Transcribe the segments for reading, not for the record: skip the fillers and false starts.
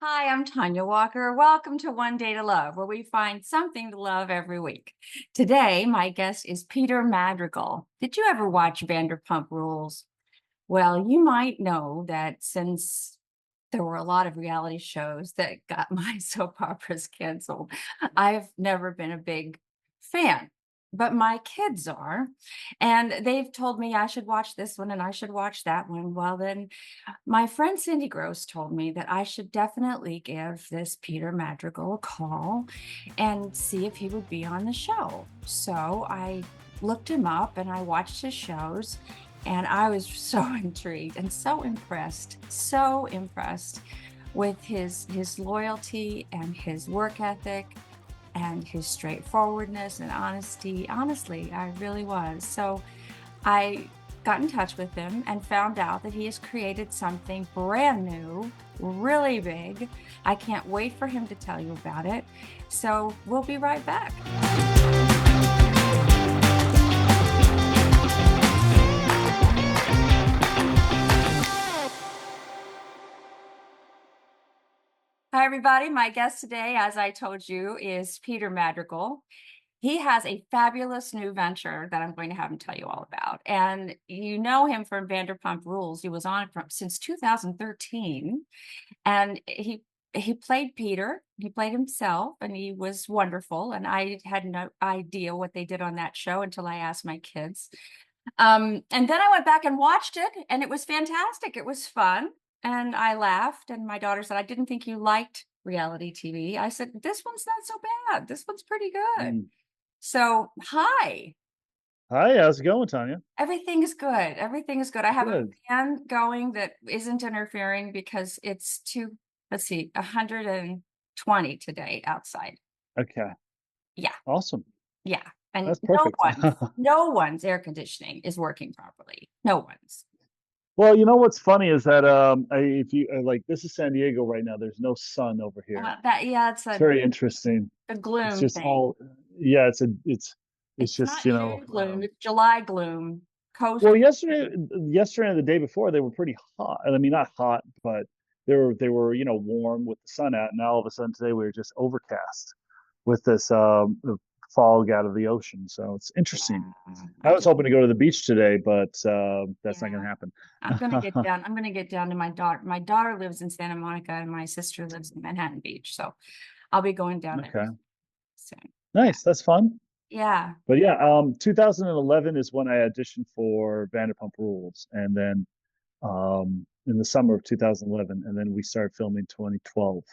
Hi, I'm Tanya Walker. Welcome to One Day to Love, where we find something to love every week. Today, my guest is Peter Madrigal. Did you ever watch Vanderpump Rules? Well, you might know that since there were a lot of reality shows that got my soap operas canceled, I've never been a big fan. But my kids are, and they've told me I should watch this one and I should watch that one. Well, then my friend Cindy Gross told me that I should definitely give this Peter Madrigal a call and see if he would be on the show. So I looked him up and I watched his shows, and I was so intrigued and so impressed with his loyalty and his work ethic and his straightforwardness and honesty. Honestly, I really was. So I got in touch with him and found out that he has created something brand new, really big. I can't wait for him to tell you about it. So we'll be right back. Hi, everybody. My guest today, as I told you, is Peter Madrigal. He has a fabulous new venture that I'm going to have him tell you all about. And you know him from Vanderpump Rules. He was on it since 2013. And he played Peter. He played himself, and he was wonderful. And I had no idea what they did on that show until I asked my kids. And then I went back and watched it, and it was fantastic. It was fun, and I laughed. And my daughter said, "I didn't think you liked reality TV." I said, "This one's not so bad. This one's pretty good." Mm. So, hi. Hi, how's it going, Tanya? Everything is good. Everything is good. I have a Good. fan going that isn't interfering because it's let's see, 120 today outside. Okay. Yeah, Awesome. yeah. And That's perfect. no one's air conditioning is working properly. No one's. Well, you know what's funny is that if you like, this is San Diego right now. There's no sun over here. Yeah, it's It's very interesting. a It's gloom just thing. all, yeah. It's It's just not June gloom, it's July gloom. well, Coast. yesterday and the day before they were pretty hot. I mean, not hot, but they were warm with the sun out. And now all of a sudden today we were just overcast with this fog out of the ocean. So it's interesting. Yeah. I was hoping to go to the beach today, but that's not Yeah. going to happen. I'm gonna get down to my daughter. My daughter lives in Santa Monica and my sister lives in Manhattan Beach. So I'll be going down there Okay, soon. Yeah. nice. That's fun. Yeah. But yeah, 2011 is when I auditioned for Vanderpump Rules, and then in the summer of 2011, and then we started filming 2012.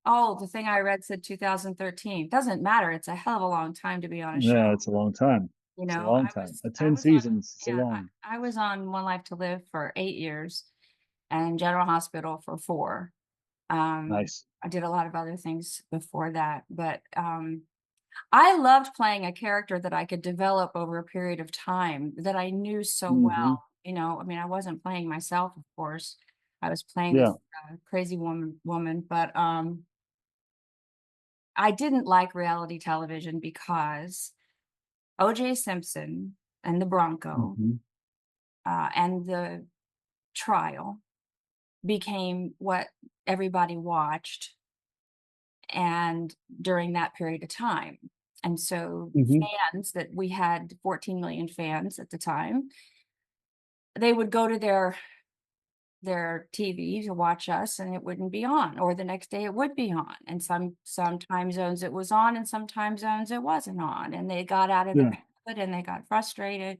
Oh, the thing I read said 2013. Doesn't matter. It's a hell of a long time to be on a show. Yeah, it's a long time. You It's a know, long time. I 10 was on, seasons. It's a yeah, long. I was on One Life to Live for 8 years and General Hospital for 4. Nice. I did a lot of other things before that, but I loved playing a character that I could develop over a period of time that I knew so Hmm. well. I mean, I wasn't playing myself, of course. I was playing Yeah. this crazy woman, but I didn't like reality television because O.J. Simpson and the Bronco Hmm. and the trial became what everybody watched and during that period of time. And so Hmm. fans that we had 14 million fans at the time, they would go to their TV to watch us and it wouldn't be on, or the next day it would be on. And some time zones it was on and some time zones it wasn't on. And they got out of their Yeah. habit and they got frustrated.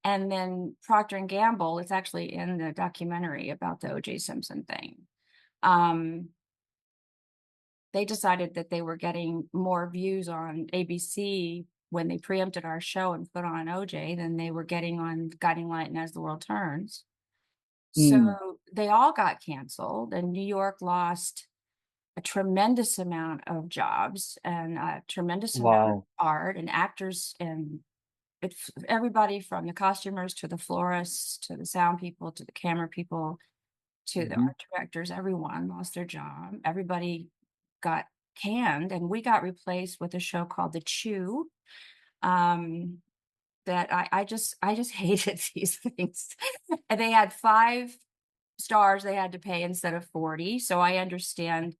And then Procter and Gamble, it's actually in the documentary about the O.J. Simpson thing. Um, they decided that they were getting more views on ABC when they preempted our show and put on OJ than they were getting on Guiding Light and As the World Turns. Mm. So they all got canceled, and New York lost a tremendous amount of jobs and a tremendous amount of Wow. art and actors and everybody from the costumers to the florists to the sound people to the camera people to the Hmm. art directors, everyone lost their job. Everybody got canned, and we got replaced with a show called The Chew. Um, that I just hated these things. And they had 5 stars they had to pay instead of 40. So I understand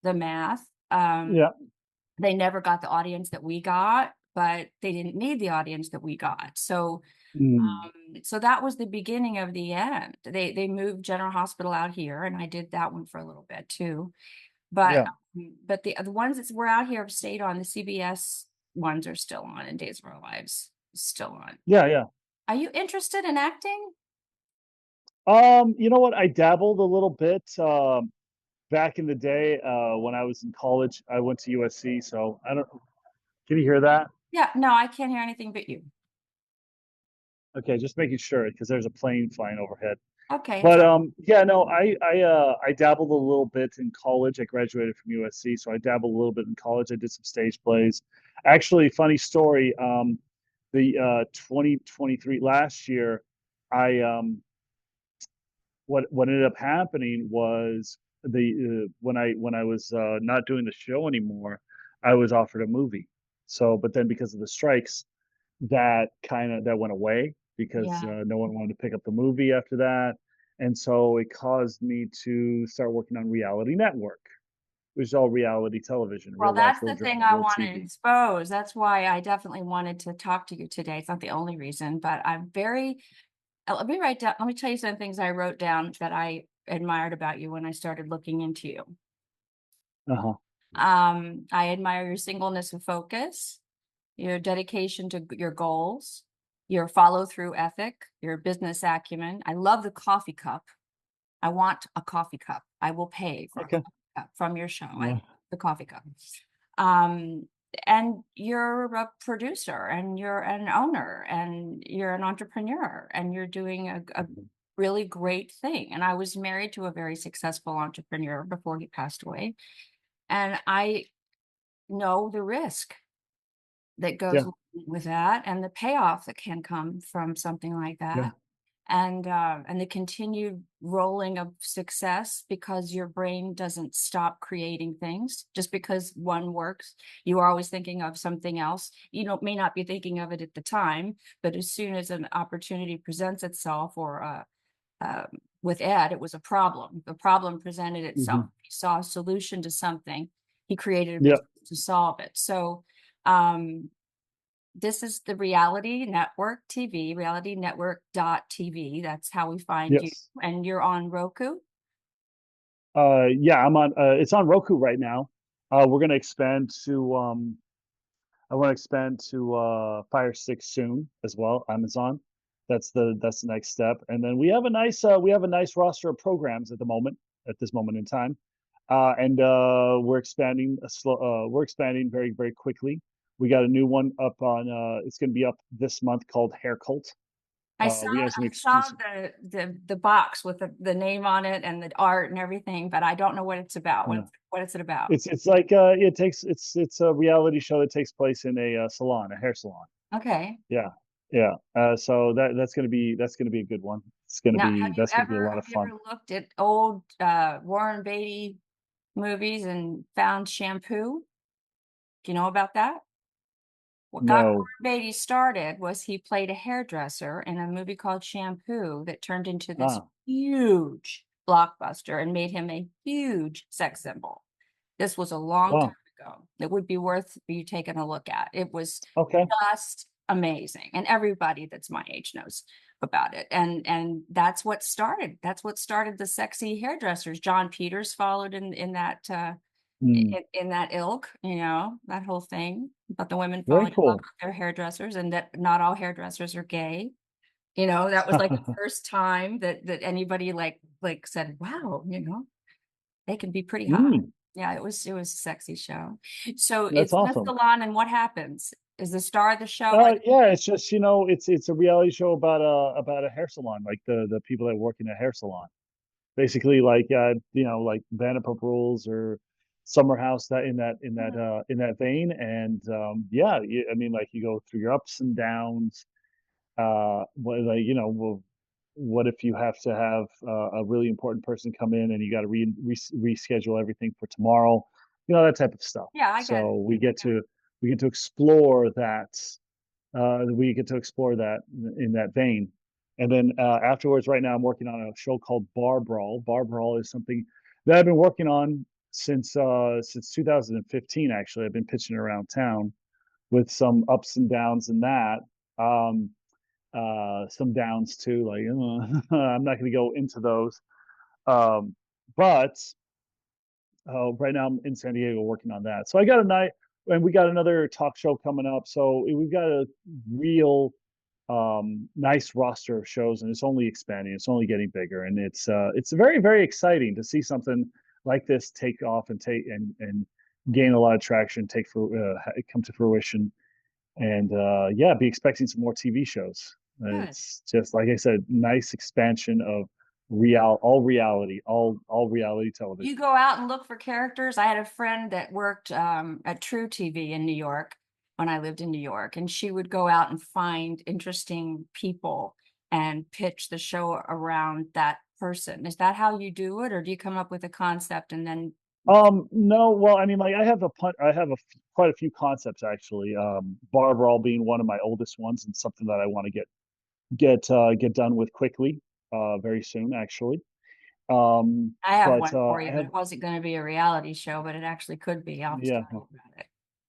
the math. Yeah. They never got the audience that we got, but they didn't need the audience that we got. Mm. So that was the beginning of the end. They moved General Hospital out here, and I did that one for a little bit too. But Yeah. the ones that were out here have stayed on. The CBS ones are still on, and Days of Our Lives is still on. Yeah. Yeah. Are you interested in acting? You know what? I dabbled a little bit back in the day when I was in college. I went to USC, so I don't. Can you hear that? Yeah, no, I can't hear anything but you. Okay, just making sure because there's a plane flying overhead. Okay, it's But all yeah, no, I dabbled a little bit in college. I graduated from USC, so I dabbled a little bit in college. I did some stage plays. Actually, funny story. The 2023 last year, I what ended up happening was the when I was not doing the show anymore, I was offered a movie. So, but then because of the strikes, that went away because yeah. no one wanted to pick up the movie after that, and so it caused me to start working on Reality Network, which is all reality television, Well, real life, that's real the thing drama, I real want to TV. expose. That's why I definitely wanted to talk to you today. It's not the only reason, but let me write down, let me tell you some things I wrote down that I admired about you when I started looking into you. Uh-huh. I admire your singleness of focus, your dedication to your goals, your follow through ethic, your business acumen. I love the coffee cup. I want a coffee cup. I will pay for a Okay. coffee cup from your show. Yeah. The coffee cup. Um, and you're a producer and you're an owner and you're an entrepreneur and you're doing a really great thing. And I was married to a very successful entrepreneur before he passed away. And I know the risk that goes Yeah. with that and the payoff that can come from something like Yeah. that and the continued rolling of success because your brain doesn't stop creating things just because one works. You are always thinking of something else. You know, may not be thinking of it at the time, but as soon as an opportunity presents itself or um, with Ed, it was a problem. The problem presented itself. Hmm. He saw a solution to something. He created a Yeah. business to solve it. So um, this is the Reality Network TV, Reality Network TV. That's how we find you. Yes. And you're on Roku. Yeah, I'm on. It's on Roku right now. We're gonna expand to I want to expand to Fire Stick soon as well. Amazon. That's the next step. And then we have a nice roster of programs at this moment in time, and we're expanding we're expanding very very quickly. We got a new one up on it's going to be up this month called Hair Cult. I saw We have some I saw exclusive. the box with the name on it and the art and everything, but I don't know what it's about. Yeah. What is it about? It's like it's a reality show that takes place in a salon, a hair salon. Okay. Yeah, yeah. So that's gonna be a good one. Now, That's gonna be a lot have of you fun. ever looked at old Warren Beatty movies and found shampoo? Do you know about that? What got No. Warren Beatty started was he played a hairdresser in a movie called Shampoo that turned into this Ah. huge blockbuster and made him a huge sex symbol. This was a long time Wow. ago. It would be worth you taking a look at. It was Okay. just amazing, and everybody that's my age knows about it. And that's what started the sexy hairdressers. John Peters followed in that Hmm. in that ilk, you know, that whole thing about the women Very falling in love cool. with their hairdressers and that not all hairdressers are gay. You know, that was like the first time that anybody like said, wow, you know, they can be pretty hot. Hmm. Yeah, it was a sexy show. So That's it's in a awesome. salon, and what happens? Is the star of the show are Yeah, it's just it's a reality show about a hair salon, like the people that work in a hair salon. Basically, like like Vanderpump Rules or Summer House, that in that vein. And yeah, I mean, like you go through your ups and downs. What like well, what if you have to have a really important person come in and you got to reschedule everything for tomorrow? That type of stuff. yeah, I get it. So we get to explore that. We get to explore that in that vein. And then afterwards, right now, I'm working on a show called Bar Brawl. Bar Brawl is something that I've been working on since 2015. Actually, I've been pitching around town with some ups and downs in that. Um, some downs too. Like I'm not going to go into those. Um, but right now I'm in San Diego working on that. So I got a night, and we got another talk show coming up. So we've got a real nice roster of shows, and it's only expanding. It's only getting bigger, and it's very very exciting to see something like this take off and and gain a lot of traction, come to fruition, and yeah, be expecting some more TV shows. Good. It's just like I said, nice expansion of all reality You television. go out and look for characters. I had a friend that worked at True TV in New York when I lived in New York, and she would go out and find interesting people and pitch the show around that person. Is that how you do it, or do you come up with a concept and then? No, well, I mean, like I have quite a few concepts actually. Bar Brawl being one of my oldest ones, and something that I want to get done with quickly, very soon actually. I have But one for I you, but have it wasn't going to be a reality show, but it actually could be. I'll yeah. tell you about it.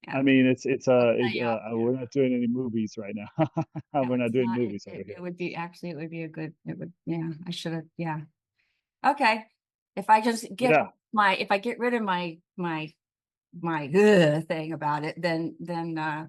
Yeah, I mean, I'll tell you off the we're air. not doing any movies right now. No, We're not it's doing not. movies over It here. would be actually, it would be a good, it would, yeah, I should have, yeah. Okay. If I just get Yeah. if I get rid of my thing about it, then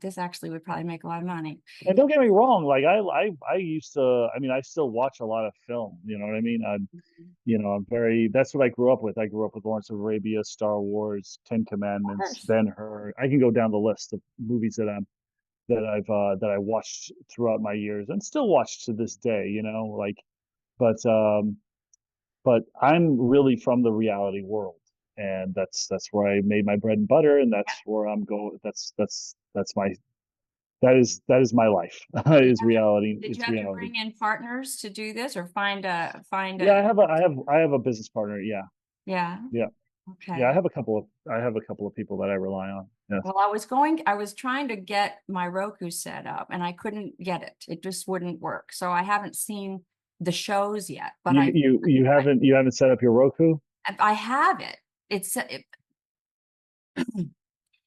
this actually would probably make a lot of money. And don't get me wrong, like I used to, I mean, I still watch a lot of film, you know what I mean? I'm very, that's what I grew up with. I grew up with Lawrence of Arabia, Star Wars, Ten Of Commandments, course. Ben-Hur. I can go down the list of movies that I watched throughout my years and still watch to this day, like, but, but I'm really from the reality world. And that's where I made my bread and butter, and that's where I'm going. That's my that is my life. Did you Is have to, reality. did you It's have to reality. bring in partners to do this, or find Yeah, a, I have a business partner. Yeah, yeah, yeah, yeah. okay. I have a couple of people that I rely on. Yes. Well, I was trying to get my Roku set up and I couldn't get it. It just wouldn't work. So I haven't seen the shows yet, but You haven't set up your Roku? I have it.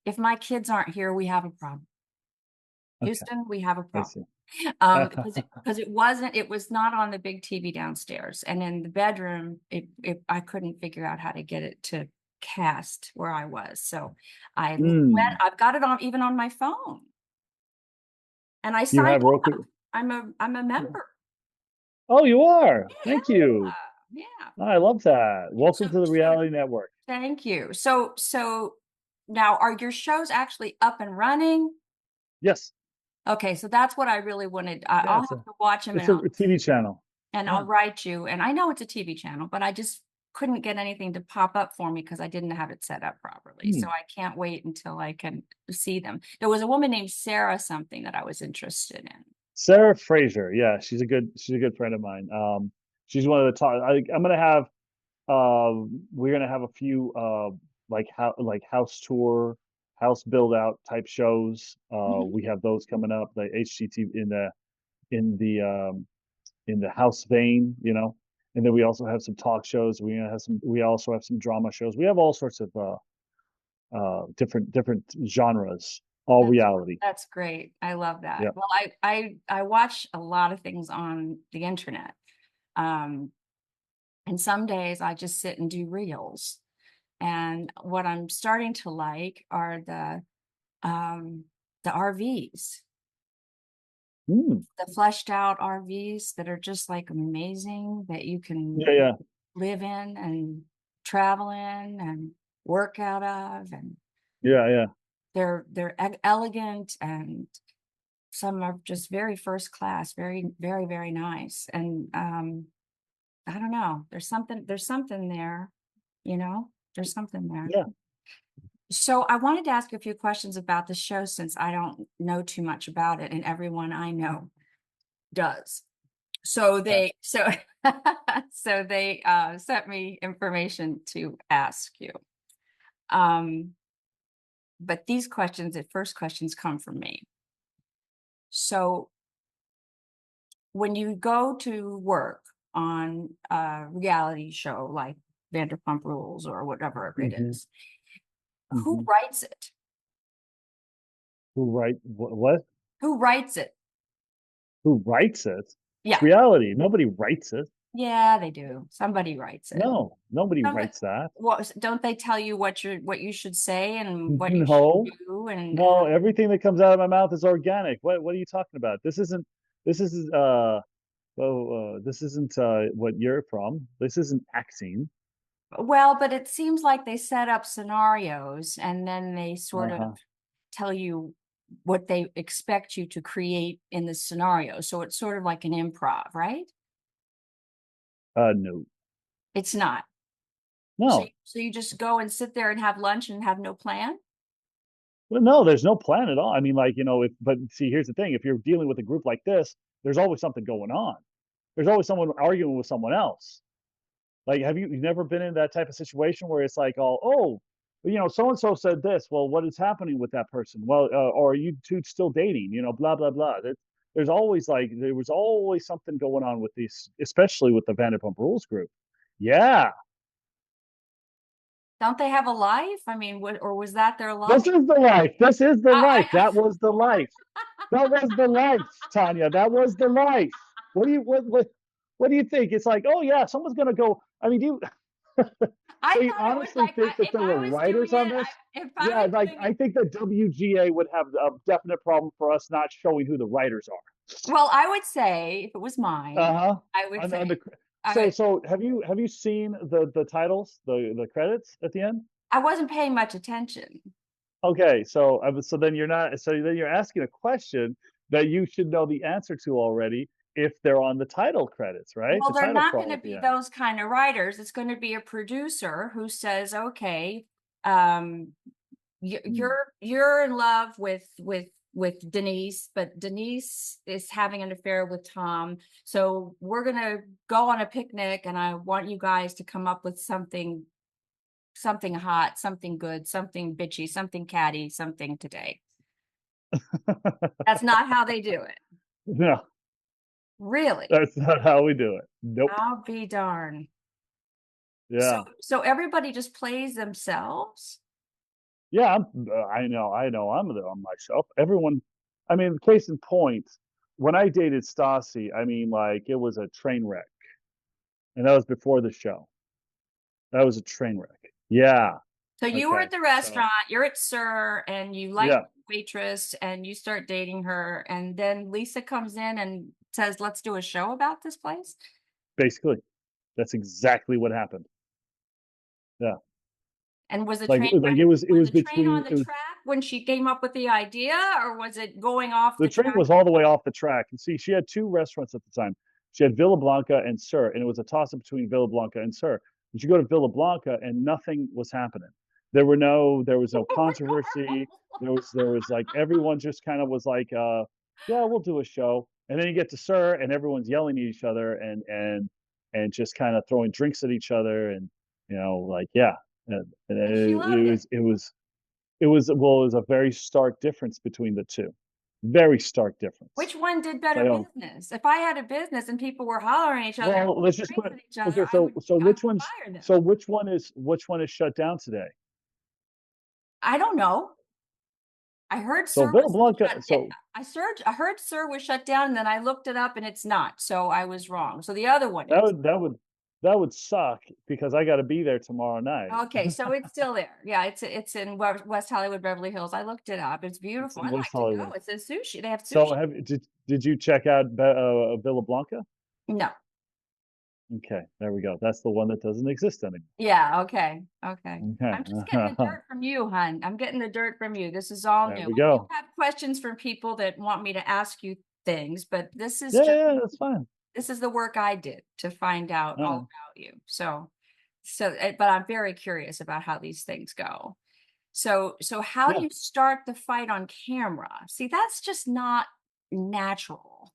If my kids aren't here, we have a problem. Okay, Houston, we have a I problem. see. Because it was not on the big TV downstairs, and in the bedroom, I couldn't figure out how to get it to cast where I was. So Mm, I've got it on even on my phone, and I you signed have up. Roku? I'm a member. Oh, you are. Thank you. Yeah, yeah. I love that. So, Welcome to the so Reality Network. thank you. So now are your shows actually up and running? Yes. Okay, so that's what I really wanted. Yeah, I'll have to watch them it's a TV channel. and Yeah. I'll write you. And I know it's a TV channel, but I just couldn't get anything to pop up for me because I didn't have it set up properly. So Hmm. I can't wait until I can see them. There was a woman named Sarah something that I was interested in. Sarah Fraser. Yeah, she's a good friend of mine. She's one of the top. I'm gonna have we're gonna have a few like house tour, house build out type shows. Mhm. We have those coming up. The HGTV in the um, in the house vein, and then we also have some talk shows. We also have some drama shows. We have all sorts of different genres, all That's reality. that's great. I love that. Yeah. Well, I watch a lot of things on the internet. Um, and some days I just sit and do reels. And what I'm starting to like are um the RVs, Mm. the fleshed out RVs that are just like amazing that you Yeah, can yeah, live in and travel in and work out of, and yeah, yeah, elegant, and some are just very first class, very nice. And I don't know, there's something there, there's something there. yeah. So I wanted to ask you a few questions about the show since I don't know too much about it and everyone I know does. So Okay. so they sent me information to ask you. Um, but the first questions come from me. So when you go to work on a reality show like Vanderpump Rules or whatever it Hmm. is, who Hmm. writes it? Who write what? Who writes it? Who writes it? It's Yeah. reality. Nobody writes it. Yeah, they do. Somebody writes it. No, nobody Somebody, writes that. what, don't they tell you what you should say and what you should No, do and no. Everything that comes out of my mouth is organic. What are you talking about? This isn't this isn't what you're from. This isn't acting. well, but it seems like they set up scenarios and then they sort of Uh-huh. tell you what they expect you to create in the scenario. So it's sort of like an improv, right? No. It's not. No. So you just go and sit there and have lunch and have no plan? Well, no, there's no plan at all. I mean, like, if but see, here's the thing. If you're dealing with a group like this, there's always something going on. There's always someone arguing with someone else. Like, have you never been in that type of situation where it's like, oh, so and so said this. Well, what is happening with that person? Well, or are you two still dating? Blah blah blah. There was always something going on with these, especially with the Vanderpump Rules group. Yeah, Don't they have a life? I mean, or was that their life? this is the life. This is the life. I That was the life. That was the life, Tanya. That was the life. What do you think? It's like, oh yeah, someone's gonna go. I mean, I so you thought it was honestly like think that if there were I was doing writers on it, this? if I Yeah, was like doing I it. think the WGA would have a definite problem for us not showing who the writers Well, I would say if it was are. mine, Uh-huh. I would On say the I would, so have you seen the titles, the credits at the end? I wasn't paying much attention. Okay, so then you're asking a question that you should know the answer to already if they're on the title credits, right? Well, The they're title not going crawl to at the be end. those kind of writers. It's going to be a producer who says, "Okay, um, Hmm. you're in love with Denise, but Denise is having an affair with Tom. So we're gonna go on a picnic, and I want you guys to come up with something hot, something good, something bitchy, something catty, something today." That's not how they do it. No, Really? that's not how we do it. Nope. I'll be darned. Yeah. So everybody just plays themselves? Yeah, I know. I'm myself. Everyone, I mean, case in point, when I dated Stassi, I mean, like it was a train wreck, and that was before the show. That was a train wreck. Yeah. So you were Okay. at the So restaurant, you're at Sir, and you like yeah, the waitress, and you start dating her, and then Lisa comes in and says, "Let's do a show about this place." basically, that's exactly what happened. Yeah. And was the Like train like it was was the train on between the it was track when she came up with the idea, or was it going off the the train track? was all the way off the track. And see, she had two restaurants at the time. She had Villa Blanca and Sir, and it was a toss up between Villa Blanca and Sir. And you go to Villa Blanca, and nothing was happening. There was no controversy. There was like everyone just kind of was like, yeah, we'll do a show. And then you get to Sir, and everyone's yelling at each other and just kind of throwing drinks at each other, and like yeah, and And she loved it. it was a very stark difference between the two. Very stark difference. Which one did I better don't. business? If I had a business and people were hollering at each other, Well, let's just drinks put. at each other, Okay, so I which would one's fire them. so which one is shut down today? I don't know. I heard So Sir Villa was Blanca. shut down. So I heard Sir was shut down, and then I looked it up and it's not. So I was wrong. So the other one that is. would suck because I got to be there tomorrow night. Okay, so it's still there. Yeah, it's in West Hollywood, Beverly Hills. I looked it up. It's It's beautiful. in I'd West like to go. Hollywood. It's a sushi. They have So sushi. did you check out Villa Blanca? No. Okay, there we go. That's the one that doesn't exist anymore. Yeah, okay. Okay. I'm just getting the Okay, dirt from you, hun. I'm getting the dirt from you. This is all there new. we I do go. have questions from people that want me to ask you things, but Yeah, yeah, that's fine. this is the work I did to find out All all right. about you. But I'm very curious about how these things go. So how do Yeah. you start the fight on camera? See, that's just not natural.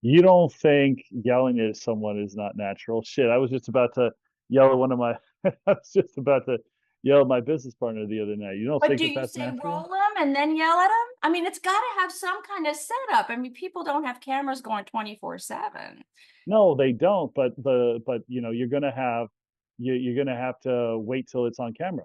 You don't think yelling at someone is not natural? Shit, I was just about to yell at one of my I was just about to yell at my business partner the other night. You don't But think do that you that's say natural? roll them and then yell at them? I mean, it's got to have some kind of setup. I mean, people don't have cameras going 24/7. No, they don't. But you're gonna have you're gonna have to wait till it's on camera.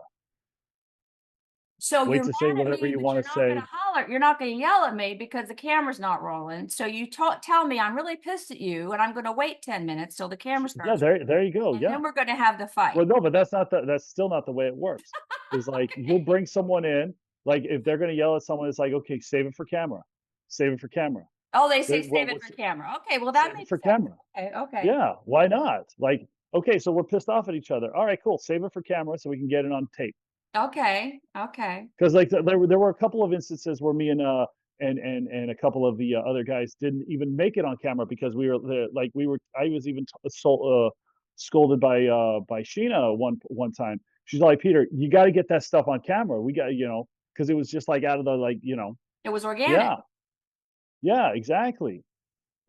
So you're Wait to say mad at whatever me, you but want you're to not going say. to holler. You're not going to yell at me because the camera's not rolling. So you tell me I'm really pissed at you, and I'm going to wait 10 minutes till the camera Yeah, starts, there you go. and Yeah. then we're going to have the fight. Well, no, but that's still not the way it works. Is like you'll Okay. bring someone in, like if they're gonna yell at someone, it's like, okay, save it for camera. Save it for camera. Oh, they say What save it what's for camera. Okay, well that Save it makes for sense. camera. Okay, okay. Yeah, why not? Like, okay, so we're pissed off at each other. All right, cool. Save it for camera so we can get it on tape. Okay. Okay. Because like there were a couple of instances where me and a couple of the other guys didn't even make it on camera because we were I was even scolded by Sheena one time. She's like, Peter, you got to get that stuff on camera. We got because it was just like out of the It was organic. yeah, yeah, exactly.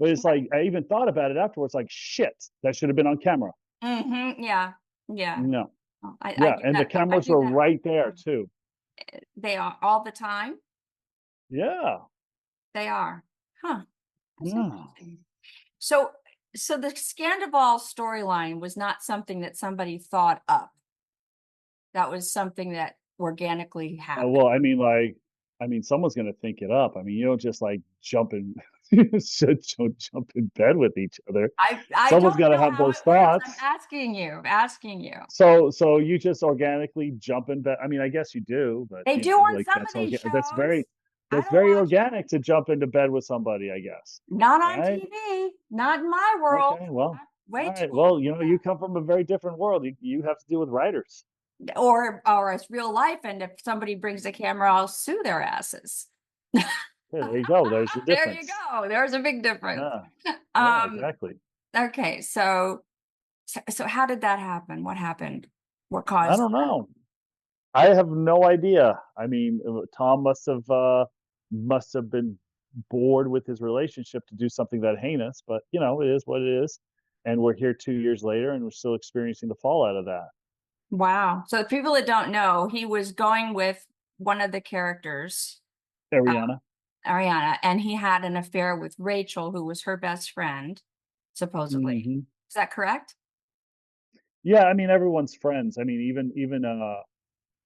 But it's like I even thought about it afterwards, like shit, that should have been on camera. Yeah. Yeah. No, Oh, I yeah, do and the that. I cameras do were that. right there too. They are all the time. Yeah, They are. Huh. That's yeah. interesting. So, so the Scandival storyline was not something that somebody thought up. That was something that organically happened. Well, I mean, someone's gonna think it up. I mean, you don't just like jump in, you just don't jump in bed with each other. I Someone's don't gotta know have how those it works. I'm thoughts. asking you. So you just organically jump in bed. I mean, I guess you do, but They do on like some of these shows. I that's don't very watch them. organic to jump into bed with somebody, I guess. Not on Right? TV. Not in my world. Okay, well, I'm way all too right. old Well, for you come from a very different world. You have to deal with writers. that. Or it's real life, and if somebody brings a camera, I'll sue their asses. Yeah, there you go. There's the There you difference. go. There's a big difference. Yeah. Yeah, Um, exactly. okay, so how did that happen? What happened? What I caused don't know. I have no idea. I mean, Tom must have been bored with his relationship to do something that heinous, but it is what it is. And we're here 2 years later, and we're still experiencing the fallout of that. wow. So the people that don't know, he was going with one of the characters, uh, Ariana. Ariana, and he had an affair with Rachel, who was her best friend, supposedly. Hmm. Is that correct? Yeah, I mean, everyone's friends. I mean,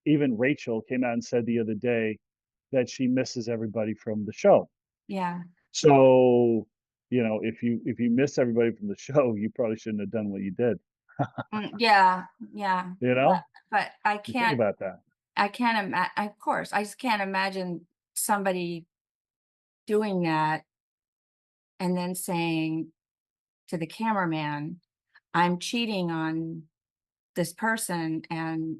even Rachel came out and said the other day that she misses everybody from the show. Yeah. So, if you miss everybody from the show, you probably shouldn't have done what you did. Yeah, yeah. You But know, but I you think can't about that. I can't imagine, of course, I just can't imagine somebody doing that and then saying to the cameraman, I'm cheating on this person and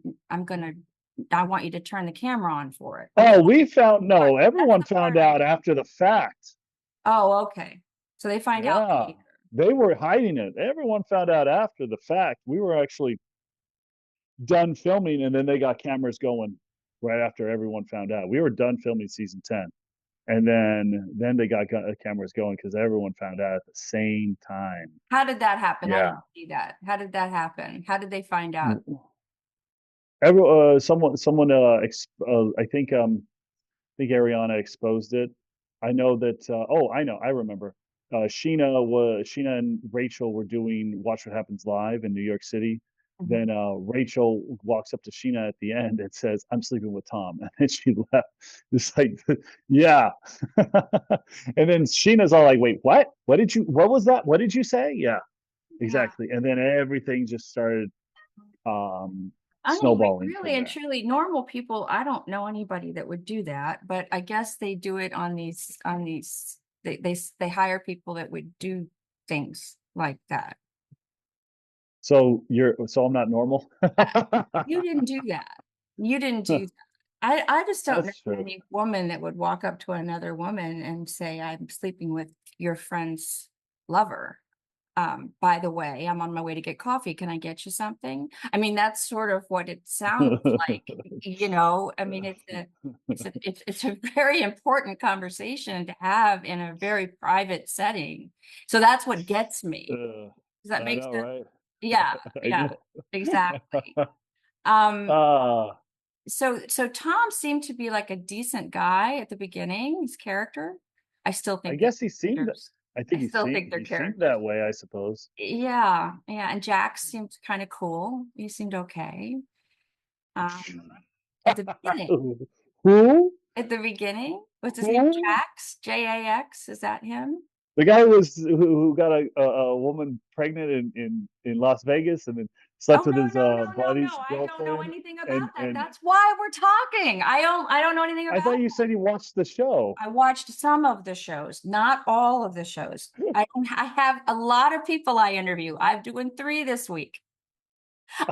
I want you to turn the camera on for it. Okay. Oh, we found Part- no, That's everyone the part found I out after the fact. Oh, okay. So they find out Yeah. later. They were hiding it. Everyone found out after the fact. We were actually done filming, and then they got cameras going right after everyone found out. We were done filming season 10. And then they got cameras going because everyone found out at the same time. How did that happen? I Yeah. didn't see that. How did that happen? How did they find out? Someone I think Ariana exposed it. I know that. Oh, I know. I remember. Sheena and Rachel were doing Watch What Happens Live in New York City. Mhm. Then Rachel walks up to Sheena at the end and says, "I'm sleeping with Tom," and then she left. It's like, yeah. And then Sheena's all like, "Wait, what? What did you? What was that? What did you say?" Yeah, Yeah. exactly. And then everything just started um, I mean, snowballing really from and there. truly, normal people, I don't know anybody that would do that, but I guess they do it they hire people that would do things like that. So I'm not normal. You didn't do that. You didn't do that. I just don't know That's true. any woman that would walk up to another woman and say, I'm sleeping with your friend's lover. By the way, I'm on my way to get coffee. Can I get you something? I mean, that's sort of what it sounds like, I mean, it's a very important conversation to have in a very private setting. So that's what gets me. Does that I make know, sense? right? Yeah, I yeah, know. exactly. Um, Ah, So Tom seemed to be like a decent guy at the beginning, his character. I still I think they're guess he seemed. characters. I I think still think they're he seemed characters. that way. I suppose. Yeah, yeah. And Jack seemed kind of cool. He seemed okay. At the beginning. Who? At the beginning, what's his name? Who? Jax? Jax? Is that him? The guy who got a woman pregnant in Las Vegas and then Oh slept with no, his no, no, no, no. buddy's I don't know girlfriend. anything about that. And That's why we're talking. I don't know anything I about thought you that. said you watched the show. I watched some of the shows, not all of the shows. I have a lot of people I interview. I'm doing 3 this week.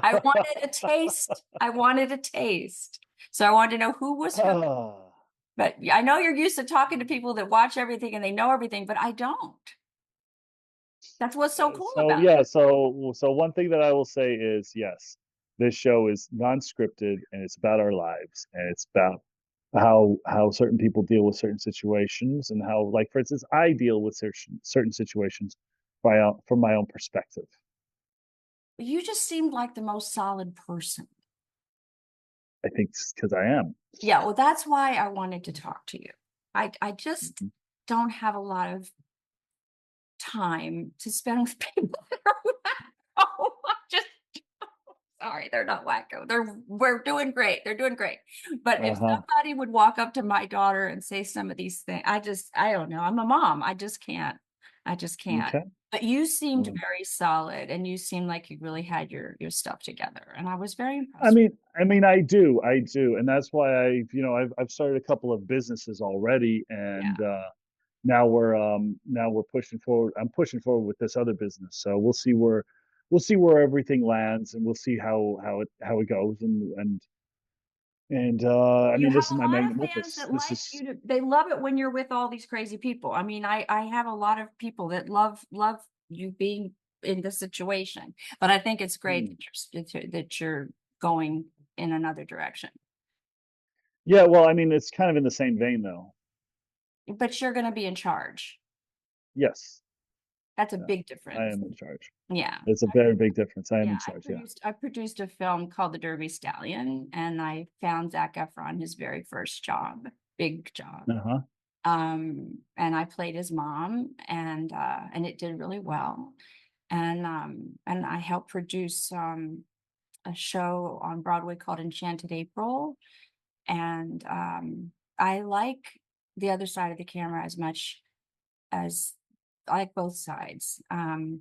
I wanted a taste. I wanted a taste. So I wanted to know who was who. Ah. But I know you're used to talking to people that watch everything and they know everything, but I don't. That's what's so cool So about yeah, so one thing that I will say is yes, this show is non-scripted and it's about our lives and it's about how certain people deal with certain situations and how, like for instance, I deal with certain situations from my own perspective. it. You just seemed like the most solid person. I think because I am. Yeah, well, that's why I wanted to talk to you. I just Mhm. don't have a lot of time to spend with people that are wacko. I'm just sorry, they're not wacko. We're doing great. They're doing great. But if Uh-huh. somebody would walk up to my daughter and say some of these things, I don't know. I'm a mom. I just can't. I just can't. Okay. But you seemed Mm. very solid and you seemed like you really had your stuff together. And I was very I impressed. mean, I do, and that's why I've started a couple of businesses already, and Yeah. now we're pushing forward. I'm pushing forward with this other business, so we'll see where everything lands, and we'll see how it goes, and I You mean, have this is a my lot magnum of fans opus. that This like is you to they love it when you're with all these crazy people. I mean, I have a lot of people that love you being in this situation. But I think it's great hmm. that you're going in another direction. Yeah. Well, I mean, it's kind of in the same vein, though. But you're going to be in charge. Yes. That's a Yeah. big I difference. am in charge. Yeah. It's a very big difference. I am Yeah, in charge. Yeah. I produced a film called The Derby Stallion, and I found Zac Efron his very first job, big job. Uh-huh. And I played his mom, and it did really well. And I helped produce a show on Broadway called Enchanted April. And I like the other side of the camera as much as I like both sides.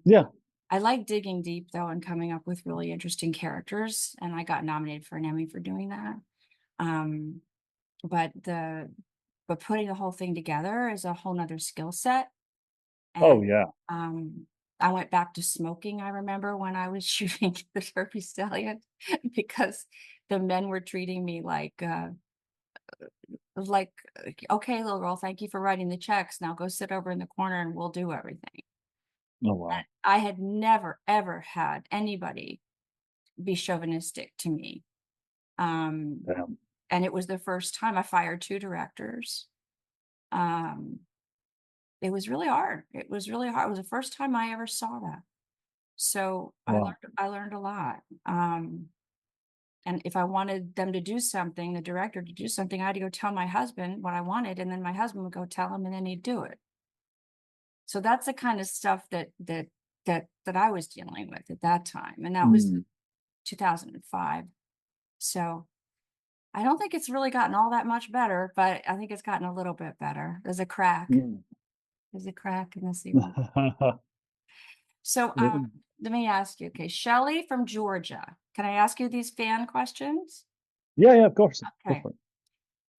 Yeah. I like digging deep though and coming up with really interesting characters, and I got nominated for an Emmy for doing that. Um, but the but putting the whole thing together is a whole nother skill set. Oh And yeah. um, I went back to smoking, I remember when I was shooting the Derby Stallion, because the men were treating me like, okay, little girl, thank you for writing the checks. Now go sit over in the corner and we'll do everything. Oh wow. I had never, ever had anybody be chauvinistic to me. Um, Damn. and it was the first time I fired 2 directors. Um, it was really hard. It was really hard. It was the first time I ever saw that. So Wow. I learned a lot. And if I wanted them to do something, the director to do something, I had to go tell my husband what I wanted, and then my husband would go tell him, and then he'd do it. So that's the kind of stuff that I was dealing with at that time, and that was Mm. 2005. So I don't think it's really gotten all that much better, but I think it's gotten a little bit better. There's a crack. Mm. There's a crack in the ceiling. So let me ask you, okay, Shelley from Georgia. Can I ask you these fan questions? Yeah, yeah, of course. Go Okay. for it.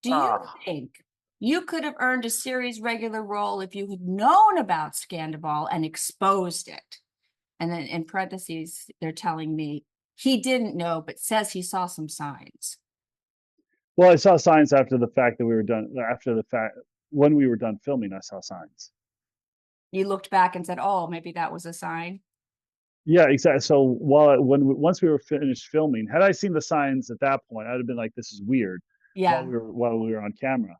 Do you Ah. think you could have earned a series regular role if you had known about Scandal and exposed it? And then in parentheses, they're telling me he didn't know, but says he saw some signs. Well, I saw signs after the fact that we were done. After the fact, when we were done filming, I saw signs. You looked back and said, oh, maybe that was a sign. Yeah, exactly. So once we were finished filming, had I seen the signs at that point, I'd have been like, "This is weird," Yeah. while we were on camera.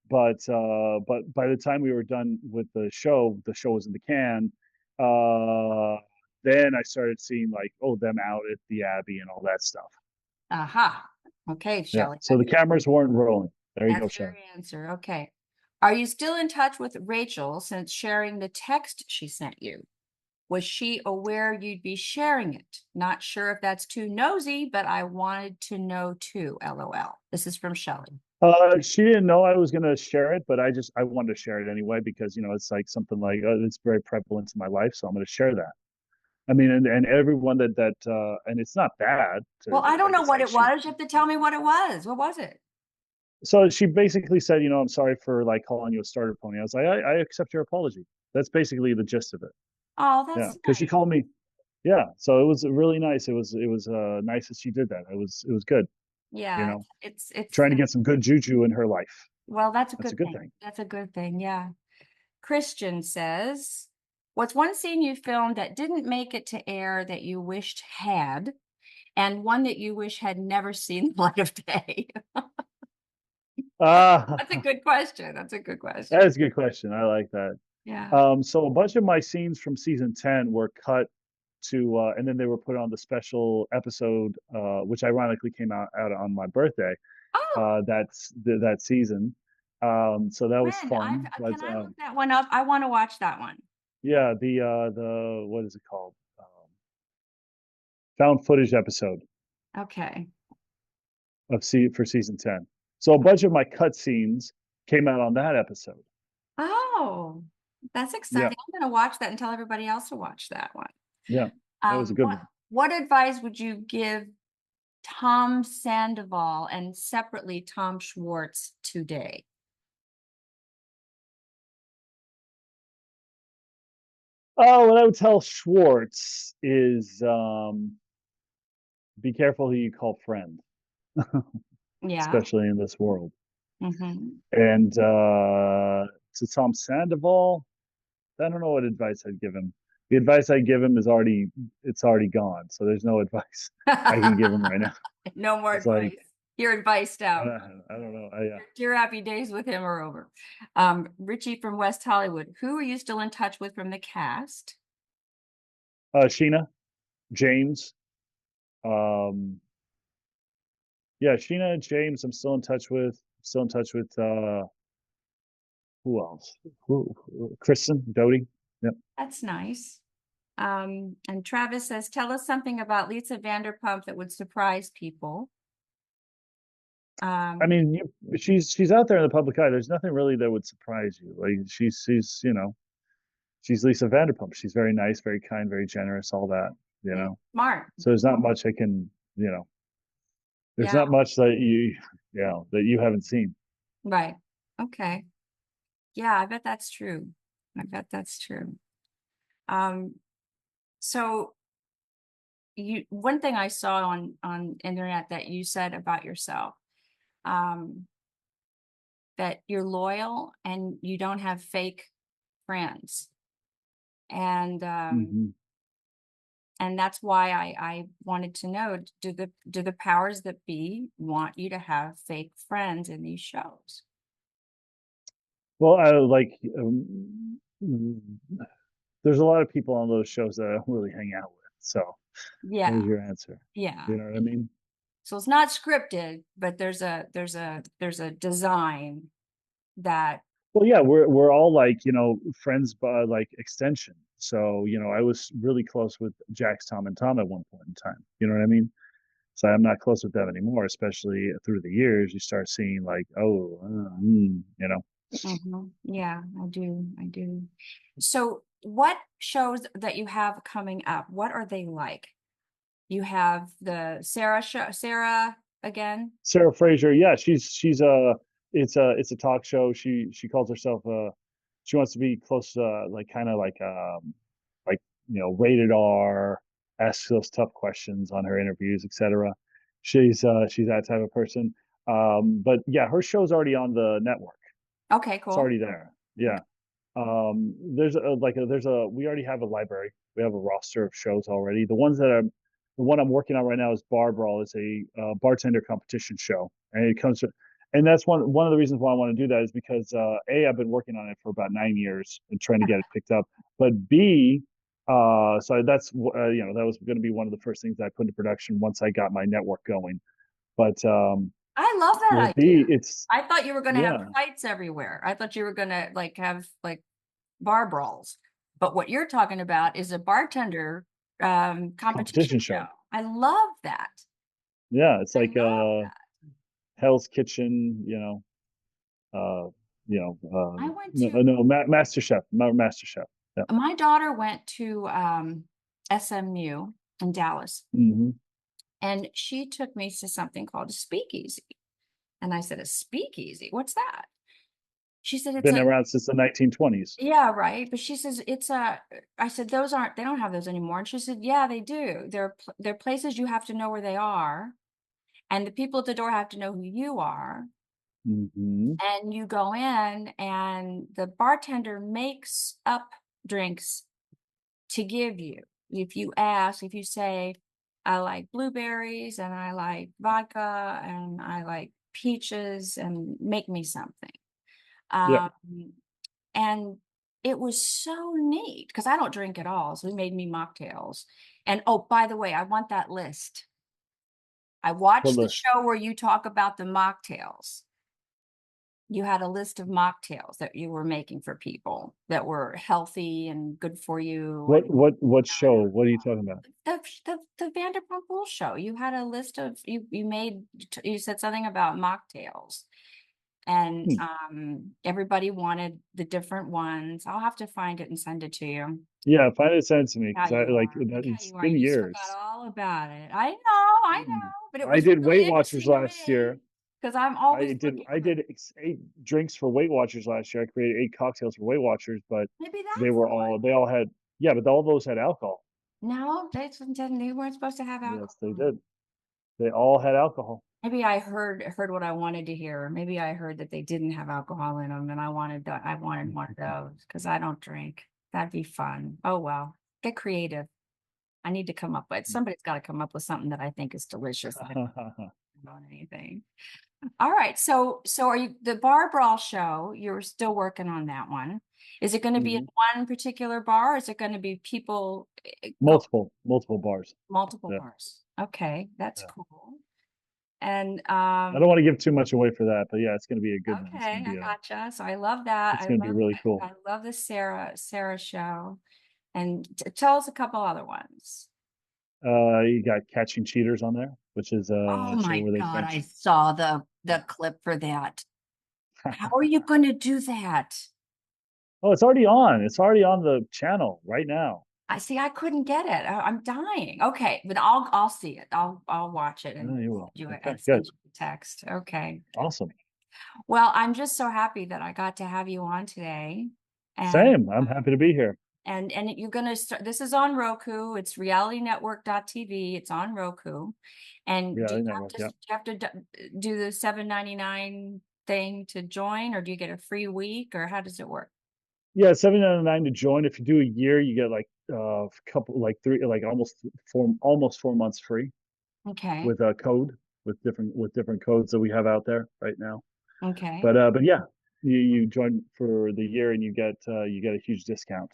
But by the time we were done with the show was in the can. Uh, then I started seeing like, oh, them out at the Abbey and all that stuff. Aha. Okay, Yeah. Shelley, So the cameras weren't rolling. There you go, that's your Shelley. answer. Okay. Are you still in touch with Rachel since sharing the text she sent you? Was she aware you'd be sharing it? Not sure if that's too nosy, but I wanted to know too. LOL. This is from Shelley. She didn't know I was going to share it, but I wanted to share it anyway because it's like something like it's very prevalent in my life, so I'm going to share that. I mean, and everyone and it's not bad to Well, I don't like know it's what like it was. You have to tell me what it was. What was it? so she basically said, I'm sorry for like calling you a starter pony. I was like, I accept your apology. That's basically the gist of it. Oh, Yeah, that's because she nice. called me. Yeah, so it was really nice. It was nice that she did that. It was good. You Yeah, know, it's trying to get some good juju in her life. well, that's a That's a good good thing. thing. That's a good thing. Yeah. Christian says, what's one scene you filmed that didn't make it to air that you wished had, and one that you wish had never seen the light of day? Ah, That's a good question. That's a good question. that is a good question. I like that. Yeah. So a bunch of my scenes from season 10 were cut and then they were put on the special episode, which ironically came out on my birthday. Oh, That season. So that was when? fun. But Can I look that one up? I want to watch that one. yeah, the what is it called? Found footage episode Okay. for season 10. So a bunch of my cut scenes came out on that episode. Oh, that's Yeah, exciting. I'm going to watch that and tell everybody else to watch that one. yeah, that was a good one. What advice would you give Tom Sandoval and separately Tom Schwartz today? Oh, what I would tell Schwartz is be careful who you call friend, Yeah. especially in this world. Hmm. And to Tom Sandoval, I don't know what advice I'd give him. The advice I give him it's already gone. So there's no advice I can give him right now. No more It's like, advice. Your advice I out. don't, I don't know. Yeah. Your happy days with him are over. Richie from West Hollywood. Who are you still in touch with from the cast? Sheena, James, um, yeah, Sheena, James, I'm still in touch with. Still in touch with who else? Kristen, Dodie. Yep. That's nice. And Travis says, tell us something about Lisa Vanderpump that would surprise people. I Um, mean, she's out there in the public eye. There's nothing really that would surprise you. Like she's Lisa Vanderpump. She's very nice, very kind, very generous, all that, you yeah, know. smart. So there's not much I can, there's Yeah, not much that you haven't seen. right. Okay. Yeah, I bet that's true. I bet that's true. Um, so one thing I saw on internet that you said about yourself, um, that you're loyal and you don't have fake friends. And Hmm. and that's why I wanted to know, do the powers that be want you to have fake friends in these shows? Well, I like there's a lot of people on those shows that I don't really hang out with. So Yeah, there's your answer. yeah. You know what I mean? So it's not scripted, but there's a design that Well, yeah, we're all like, friends by like extension. So, I was really close with Jax, Tom, and Tom at one point in time. You know what I mean? So I'm not close with them anymore, especially through the years. You start seeing like, oh, mhm, yeah, I do. So what shows that you have coming up, what are they like? You have the Sarah show, Sarah again? Sarah Fraser. Yeah, she's it's a talk show. She calls herself she wants to be close, like kind of like rated R, asks those tough questions on her interviews, etc. She's that type of person. But yeah, her show's already on the network. Okay, It's cool. already there. Yeah. There's a we already have a library. We have a roster of shows already. The one I'm working on right now is Bar Brawl. It's a bartender competition show, and and that's one of the reasons why I want to do that is because I've been working on it for about 9 years and trying to get it picked up, but B, so that was going to be one of the first things I put into production once I got my network going. But I love that with idea. B, it's I thought you were going to have yeah, fights everywhere. I thought you were going to like have like bar brawls. But what you're talking about is a bartender competition competition show. show. I love that. Yeah, it's I like love that. Hell's Kitchen, uh, I went no, to Master Chef, Master Chef. Yeah. my daughter went to SMU in Dallas, Hmm. and she took me to something called a speakeasy. And I said, a speakeasy? What's that? She said, it's Been a, around since the 1920s. yeah, right. But she says, it's a, I said, those aren't, they don't have those anymore. And she said, yeah, they do. They're places you have to know where they are. And the people at the door have to know who you are. Hmm. And you go in, and the bartender makes up drinks to give you. If you ask, if you say, I like blueberries and I like vodka and I like peaches, and make me something. Yeah. Um, and it was so neat because I don't drink at all. So he made me mocktails. And oh, by the way, I want that list. I What watched the list? show where you talk about the mocktails. You had a list of mocktails that you were making for people that were healthy and good for you and What no show? What are you alcohol. talking about? The Vanderpump Rules show. You had a list of you made you said something about mocktails, and Hmm. everybody wanted the different ones. I'll have to find it and send it to you. Yeah, find it, send it to me How because I you like are. that. Look how It's you are. been You forgot years. all about it. I Mm. know, but it I was did really Weight Watchers interesting to last me year. because I'm always looking. I did 8 drinks for Weight Watchers last year. I created 8 cocktails for Weight Watchers, but Maybe that's the one. they all had, yeah, but all those had alcohol. No, they weren't supposed to have Yes, they alcohol. did. They all had alcohol. Maybe I heard what I wanted to hear. Maybe I heard that they didn't have alcohol in them, and I wanted one of those because I don't drink. That'd be fun. Oh well, get creative. I need to come up with somebody's got to come up with something that I think is delicious. I don't know anything. All right, so are you the bar brawl show? You're still working on that one. Is it going to be in Mhm. one particular bar? Or is it going to be people go Multiple bars. multiple Yeah, bars? Okay, that's yeah. cool. And I don't want to give too much away for that, but yeah, it's going to be a good one. okay, I gotcha. So I love that. It's going to be really cool. I love the Sarah show. And tell us a couple other ones. You got Catching Cheaters on there, which is Oh a show my where they God, I catch. saw the clip for that. How are you going to do that? Oh, it's already on. It's already on the channel right now. I see. I couldn't get it. I'm dying. Okay, but I'll see it. I'll watch it and Oh, you will. Okay, good. send you a text. Okay. Awesome. Well, I'm just so happy that I got to have you on today, and Same. I'm happy to be here. and you're gonna start. This is on Roku. It's realitynetwork.tv. It's on Roku, and Yeah, network. do Yeah. you have to do the 7.99 thing to join, or do you get a free week, or how does it work? Yeah, 7.99 to join. If you do a year, you get like a couple, like three, like almost 4 months free Okay. with a code with different codes that we have out there right now. Okay. But yeah, you join for the year and you get a huge discount.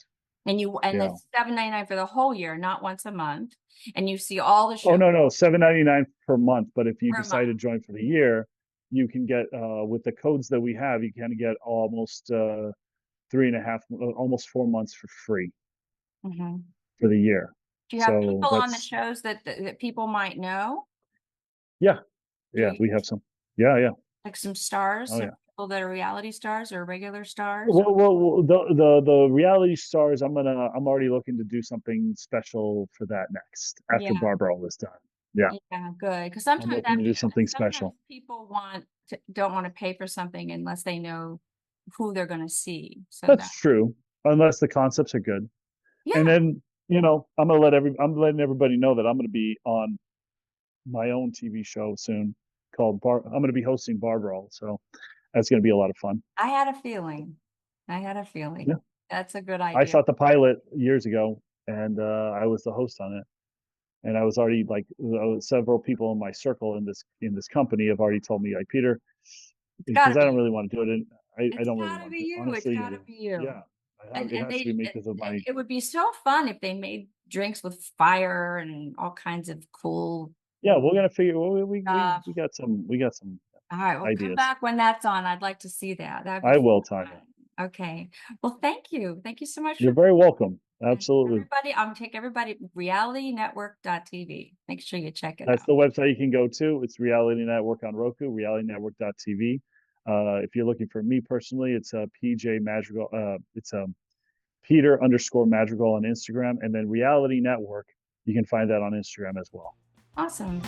And You know. it's 7.99 for the whole year, not once a month. And you see all the Oh shows no, 7.99 per month. But if you per decide to month. join for the year, you can get with the codes that we have, you can get almost 3.5, almost 4 months for free Mhm. for the year. Do you have So people on the that's shows that people might know? yeah, Do yeah, you we have some. Yeah, yeah. like some stars, Oh some yeah. people that are reality stars or regular stars? The reality stars, I'm already looking to do something special for that next after Yeah, Barbara is done. Yeah, yeah, good. Because I'm sometimes looking to do something sometimes special. people don't want to pay for something unless they know who they're going to see. So That's that, true, unless the concepts are good. And yeah, then I'm letting everybody know that I'm gonna be on my own TV show soon called Bar. I'm gonna be hosting Barbara, so that's gonna be a lot of fun. I had a feeling. I had a Yeah, feeling. That's a good I idea. shot the pilot years ago, and I was the host on it. And I was already like several people in my circle in this company have already told me, like Peter, It's got to because I be don't you. really want to do it, and I It's don't really got to want be to do it. you. It's Honestly, got to be you. yeah, it And has to be me because of and my. it would be so fun if they made drinks with fire and all kinds of cool. Yeah, we're gonna figure. We Uh, got some all right, well, come ideas. back when that's on. I'd like to see that. That'd be I will, fun. Tanya. Okay. Well, thank you. Thank you so much You're for very welcome. and Absolutely. everybody. Take everybody realitynetwork.tv. Make sure you check it That's out. the website you can go to. It's Reality Network on Roku, realitynetwork.tv. If you're looking for me personally, it's PJ Madrigal. It's Peter_Madrigal on Instagram, and then Reality Network. You can find that on Instagram as well. Awesome.